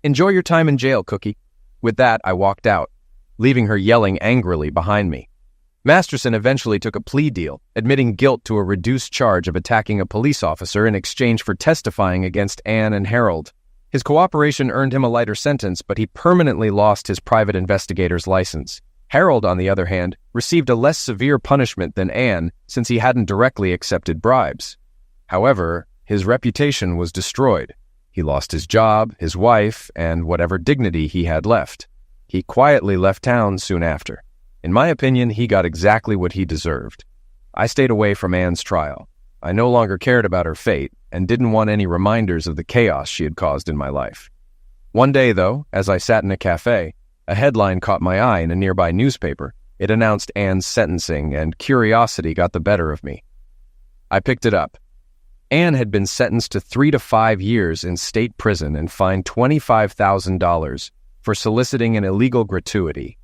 "Enjoy your time in jail, Cookie." With that, I walked out, leaving her yelling angrily behind me. Masterson eventually took a plea deal, admitting guilt to a reduced charge of attacking a police officer in exchange for testifying against Anne and Harold. His cooperation earned him a lighter sentence, but he permanently lost his private investigator's license. Harold, on the other hand, received a less severe punishment than Anne since he hadn't directly accepted bribes. However, his reputation was destroyed. He lost his job, his wife, and whatever dignity he had left. He quietly left town soon after. In my opinion, he got exactly what he deserved. I stayed away from Anne's trial. I no longer cared about her fate and didn't want any reminders of the chaos she had caused in my life. One day, though, as I sat in a cafe, a headline caught my eye in a nearby newspaper. It announced Anne's sentencing, and curiosity got the better of me. I picked it up. Anne had been sentenced to 3 to 5 years in state prison and fined $25,000 for soliciting an illegal gratuity.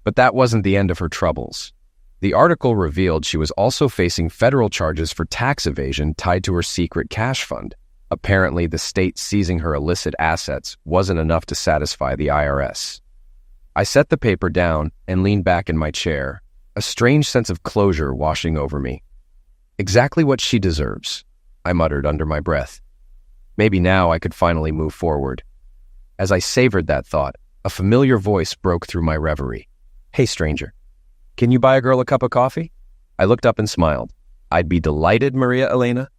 But that wasn't the end of her troubles. The article revealed she was also facing federal charges for tax evasion tied to her secret cash fund. Apparently, the state seizing her illicit assets wasn't enough to satisfy the IRS. I set the paper down and leaned back in my chair, a strange sense of closure washing over me. "Exactly what she deserves," I muttered under my breath. Maybe now I could finally move forward. As I savored that thought, a familiar voice broke through my reverie. "Hey, stranger, can you buy a girl a cup of coffee?" I looked up and smiled. "I'd be delighted, Maria Elena."